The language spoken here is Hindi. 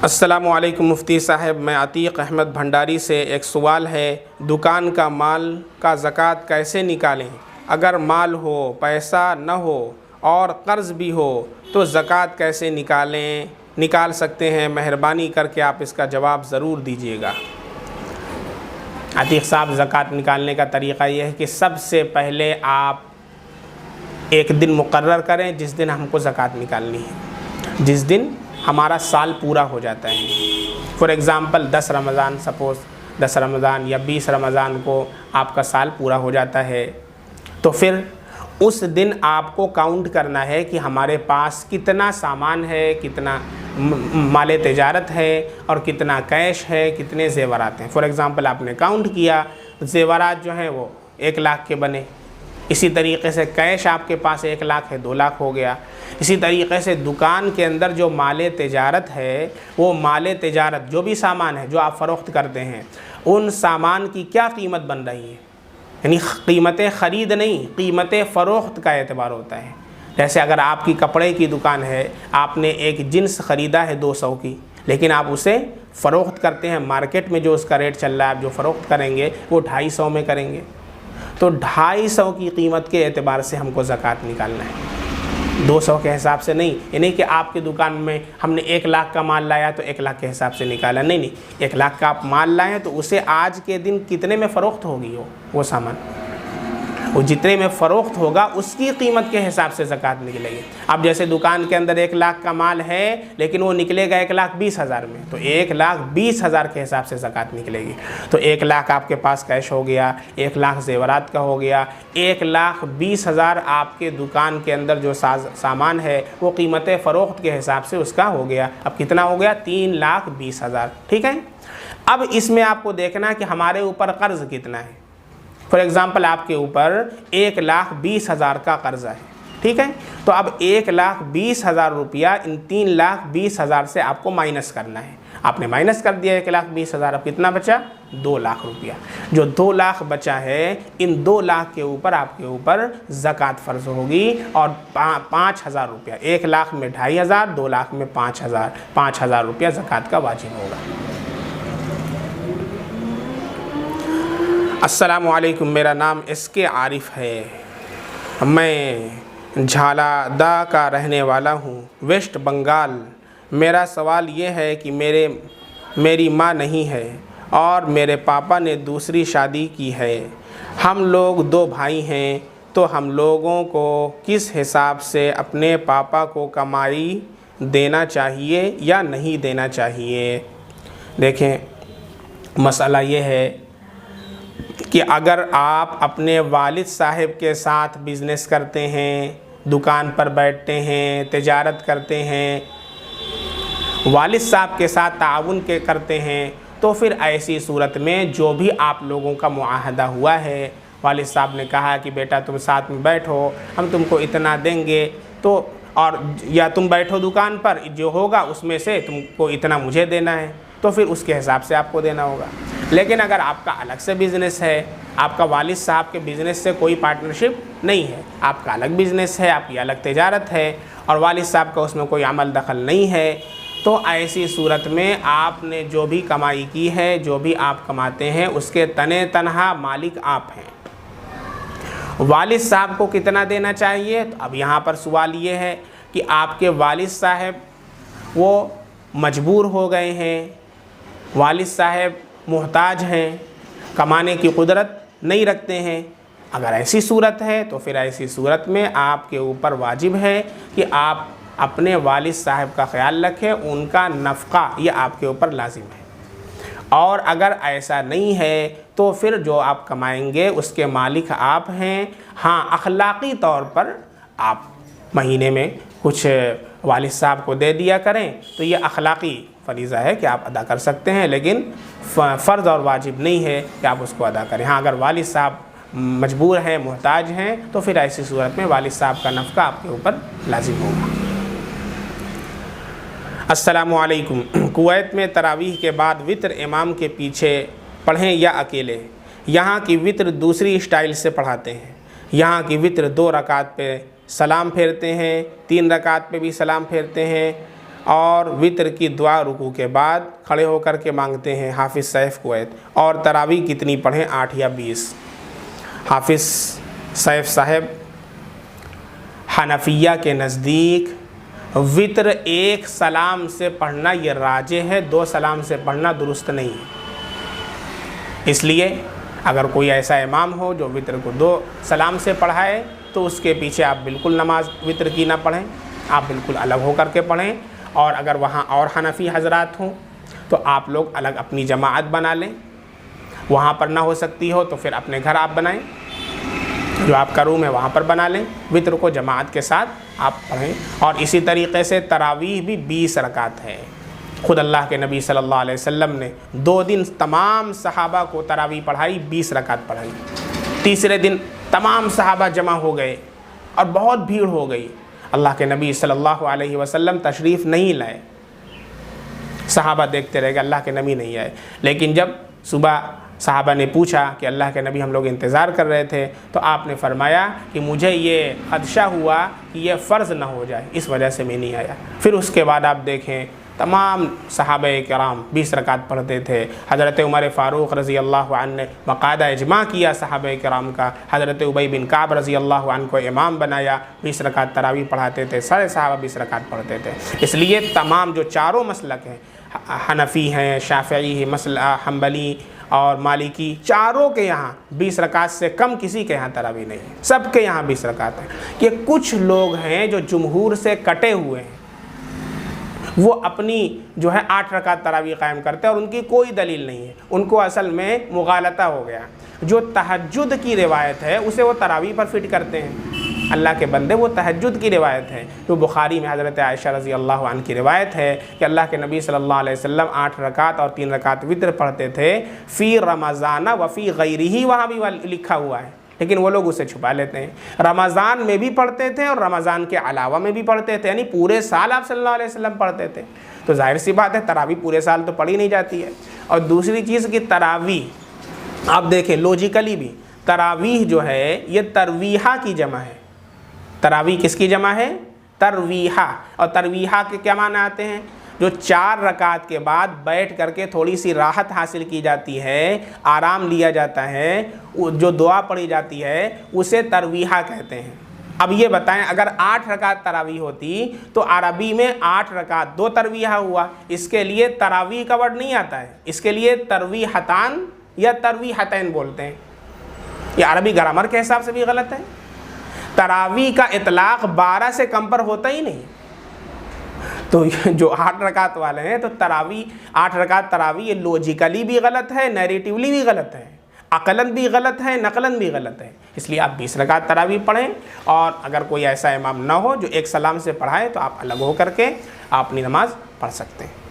अस्सलामुअलैकुम मुफ्ती साहब, मैं अतीक अहमद भंडारी से एक सवाल है। दुकान का माल का ज़कात कैसे निकालें? अगर माल हो, पैसा न हो और कर्ज़ भी हो तो ज़कात कैसे निकाल सकते हैं? मेहरबानी करके आप इसका जवाब ज़रूर दीजिएगा। अतीक साहब, ज़कात निकालने का तरीक़ा यह है कि सबसे पहले आप एक दिन मुकर्रर करें जिस दिन हमको ज़कात निकालनी है, जिस दिन हमारा साल पूरा हो जाता है। For example 10 Ramzan, suppose 10 Ramzan या 20 रमज़ान को आपका साल पूरा हो जाता है, तो फिर उस दिन आपको काउंट करना है कि हमारे पास कितना सामान है, कितना माल तिजारत है और कितना कैश है, कितने ज़ेवरात हैं। फॉर एग्ज़ाम्पल आपने काउंट किया, ज़ेवरात जो हैं वो 1 लाख के बने। इसी तरीक़े से कैश आपके पास 1 लाख है, 2 लाख हो गया। इसी तरीक़े से दुकान के अंदर जो माल तिजारत है, वो माल तिजारत जो भी सामान है जो आप फ़रोख्त करते हैं, उन सामान की क्या कीमत बन रही है, यानी कीमत ख़रीद नहीं, कीमत फ़रोख्त का एतबार होता है। जैसे अगर आपकी कपड़े की दुकान है, आपने एक जीन्स ख़रीदा है 200 की, लेकिन आप उसे फ़रोख्त करते हैं मार्केट में, जो उसका रेट चल रहा है, आप जो फ़रोख्त करेंगे वो 250 में करेंगे, तो 250 की कीमत के एतबार से हमको ज़कात निकालना है, 200 के हिसाब से नहीं। ये नहीं कि आपकी दुकान में हमने 1 लाख का माल लाया तो 1 लाख के हिसाब से निकाला, नहीं, 1 लाख का आप माल लाए तो उसे आज के दिन कितने में फ़रोख्त होगी वो सामान, वो जितने में फ़रोख्त होगा उसकी कीमत के हिसाब से ज़कात निकलेगी। अब जैसे दुकान के अंदर 1 लाख का माल है लेकिन वो निकलेगा 1,20,000 में, तो 1,20,000 के हिसाब से ज़कात निकलेगी। तो 1 लाख आपके पास कैश हो गया, 1 लाख ज़ेवरात का हो गया, 1,20,000 आपके दुकान के अंदर जो सामान है वो कीमत फ़रोख्त के हिसाब से उसका हो गया। अब कितना हो गया? 3,20,000। ठीक है। अब इसमें आपको देखना है कि हमारे ऊपर कर्ज़ कितना है। फॉर एग्ज़ाम्पल आपके ऊपर 1,20,000 का कर्ज़ा है, ठीक है। तो अब 1,20,000 रुपया इन 3,20,000 से आपको माइनस करना है। आपने माइनस कर दिया 1,20,000, अब कितना बचा? 2 लाख रुपया। जो 2 लाख बचा है, इन 2 लाख के ऊपर आपके ऊपर ज़कात फ़र्ज़ होगी और 5,000 रुपया, 1 लाख में 2,500, 2 लाख में 5,000 रुपया ज़कात का वाजिब होगा। अस्सलामुअलैकुम, मेरा नाम SK आरिफ है, मैं झालादा का रहने वाला हूँ, वेस्ट बंगाल। मेरा सवाल ये है कि मेरी माँ नहीं है और मेरे पापा ने दूसरी शादी की है। हम लोग 2 भाई हैं, तो हम लोगों को किस हिसाब से अपने पापा को कमाई देना चाहिए या नहीं देना चाहिए? देखें, मसला ये है कि अगर आप अपने वालिद साहब के साथ बिज़नेस करते हैं, दुकान पर बैठते हैं, तिजारत करते हैं, वालिद साहब के साथ ताउन करते हैं, तो फिर ऐसी सूरत में जो भी आप लोगों का मुआहदा हुआ है, वालिद साहब ने कहा कि बेटा तुम साथ में बैठो, हम तुमको इतना देंगे, तो और या तुम बैठो दुकान पर, जो होगा उसमें से तुमको इतना मुझे देना है, तो फिर उसके हिसाब से आपको देना होगा। लेकिन अगर आपका अलग से बिज़नेस है, आपका वालिद साहब के बिज़नेस से कोई पार्टनरशिप नहीं है, आपका अलग बिज़नेस है, आपकी अलग तिजारत है और वालिद साहब का उसमें कोई अमल दखल नहीं है, तो ऐसी सूरत में आपने जो भी कमाई की है, जो भी आप कमाते हैं, उसके तने तनहा मालिक आप हैं। वालिद साहब को कितना देना चाहिए? तो अब यहाँ पर सवाल ये है कि आपके वालिद साहब वो मजबूर हो गए हैं, वालिद साहब मुहताज हैं, कमाने की कुदरत नहीं रखते हैं। अगर ऐसी सूरत है तो फिर ऐसी सूरत में आपके ऊपर वाजिब है कि आप अपने वालिद साहब का ख्याल रखें, उनका नफ़क़ा ये आपके ऊपर लाजिम है। और अगर ऐसा नहीं है तो फिर जो आप कमाएंगे उसके मालिक आप हैं। हाँ, अखलाक़ी तौर पर आप महीने में कुछ वालिद साहब को दे दिया करें, तो ये अखलाक़ी फ़रीज़ा है कि आप अदा कर सकते हैं, लेकिन फ़र्ज़ और वाजिब नहीं है कि आप उसको अदा करें। हाँ, अगर वालिद साहब मजबूर हैं, मुहताज हैं, तो फिर ऐसी सूरत में वालिद साहब का नफ़क़ा आपके ऊपर लाजिम होगा। अस्सलामुअलैकुम, कुवैत में तरावीह के बाद वित्र इमाम के पीछे पढ़ें या अकेले? यहाँ की वित्र दूसरी स्टाइल से पढ़ाते हैं। यहाँ की वित्र 2 रकात पे सलाम फेरते हैं, 3 रकात पे भी सलाम फेरते हैं और वितर की दुआ रुकू के बाद खड़े होकर के मांगते हैं हाफिज़ सैफ कुवैत। और तरावी कितनी पढ़ें, 8 या 20। हाफिज़ सैफ साहब हनफिया के नज़दीक वितर 1 सलाम से पढ़ना ये राजे है, 2 सलाम से पढ़ना दुरुस्त नहीं है। इसलिए अगर कोई ऐसा इमाम हो जो वितर को 2 सलाम से पढ़ाए तो उसके पीछे आप बिल्कुल नमाज वितर की ना पढ़ें, आप बिल्कुल अलग होकर के पढ़ें। और अगर वहाँ और हनफी हजरात हों तो आप लोग अलग अपनी जमात बना लें, वहाँ पर ना हो सकती हो तो फिर अपने घर आप बनाएं, जो आपका रूम है वहाँ पर बना लें, वितर को जमात के साथ आप पढ़ें। और इसी तरीक़े से तरावीह भी 20 रकात है। खुद अल्लाह के नबी सल्लल्लाहु अलैहि वसल्लम ने 2 दिन तमाम सहाबा को तरावीह पढ़ाई, 20 रकात पढ़ाई। तीसरे दिन तमाम सहाबा जमा हो गए और बहुत भीड़ हो गई। अल्लाह के नबी सल्लल्लाहु अलैहि वसल्लम तशरीफ़ नहीं लाए, सहाबा देखते रह गए, अल्लाह के नबी नहीं आए। लेकिन जब सुबह सहाबा ने पूछा कि अल्लाह के नबी हम लोग इंतज़ार कर रहे थे, तो आपने फरमाया कि मुझे ये खदशा हुआ कि ये फ़र्ज़ ना हो जाए, इस वजह से मैं नहीं आया। फिर उसके बाद आप देखें तमाम सहाबा किराम 20 रकात पढ़ते थे। हज़रत उमर फ़ारूक़ रज़ी अल्लाह अन्हु ने बाकायदा इजमा किया सहाबा किराम का। हज़रत उबई बिन काब रज़ी अल्लाह अन्हु को इमाम बनाया, 20 रकात तरावी पढ़ाते थे। सारे सहाबा 20 रकात पढ़ते थे। इसलिए तमाम जो चारों मसलक हैं, हनफ़ी हैं, शाफ़िई हैं, मसला हम्बली और मालिकी, चारों के यहाँ 20 रकात से कम किसी के यहाँ तरावी नहीं है, सबके यहाँ 20 रकात है। कि कुछ लोग हैं जो जुमहूर से कटे हुए हैं, वो अपनी जो है 8 रकात तरावी कायम करते हैं और उनकी कोई दलील नहीं है, उनको असल में मुगालता हो गया। जो तहज्जुद की रिवायत है उसे वो तरावी पर फिट करते हैं। अल्लाह के बंदे, वो तहज्जुद की रिवायत है जो बुखारी में हज़रत आयशा रज़ी अल्लाह अन्हा की रिवायत है कि अल्लाह के नबी सल्लल्लाहु अलैहि वसल्लम 8 रकात और 3 रकात वितर पढ़ते थे फ़ी रमज़ाना व फ़ी गैरिही, वहाँ भी लिखा हुआ है, लेकिन वो लोग उसे छुपा लेते हैं। रमज़ान में भी पढ़ते थे और रमज़ान के अलावा में भी पढ़ते थे, यानी पूरे साल आप सल्लल्लाहु अलैहि वसल्लम पढ़ते थे। तो जाहिर सी बात है तरावी पूरे साल तो पढ़ी नहीं जाती है। और दूसरी चीज़ की तरावी आप देखें लॉजिकली भी, तरावीह जो है ये तरवीहा की जमा है। तरावी किसकी जमा है? तरवीहा। और तरवीहा के क्या माने आते हैं? जो 4 रकात के बाद बैठ करके थोड़ी सी राहत हासिल की जाती है, आराम लिया जाता है, जो दुआ पढ़ी जाती है उसे तरवीहा कहते हैं। अब ये बताएं, अगर 8 रकात तरावी होती तो अरबी में 8 रकात 2 तरवीहा हुआ। इसके लिए तरावी का वर्ड नहीं आता है, इसके लिए तरवीहतान या तरवीहतैन बोलते हैं। ये अरबी ग्रामर के हिसाब से भी गलत है। तरावी का इतलाक़ 12 से कम पर होता ही नहीं। तो जो 8 रकात वाले हैं तो तरावी 8 रकात तरावी ये लॉजिकली भी गलत है, नैरेटिवली भी गलत है, अकलन भी गलत है, नकलन भी गलत है। इसलिए आप 20 रकात तरावी पढ़ें। और अगर कोई ऐसा इमाम ना हो जो 1 सलाम से पढ़ाए तो आप अलग हो करके आप अपनी नमाज पढ़ सकते हैं।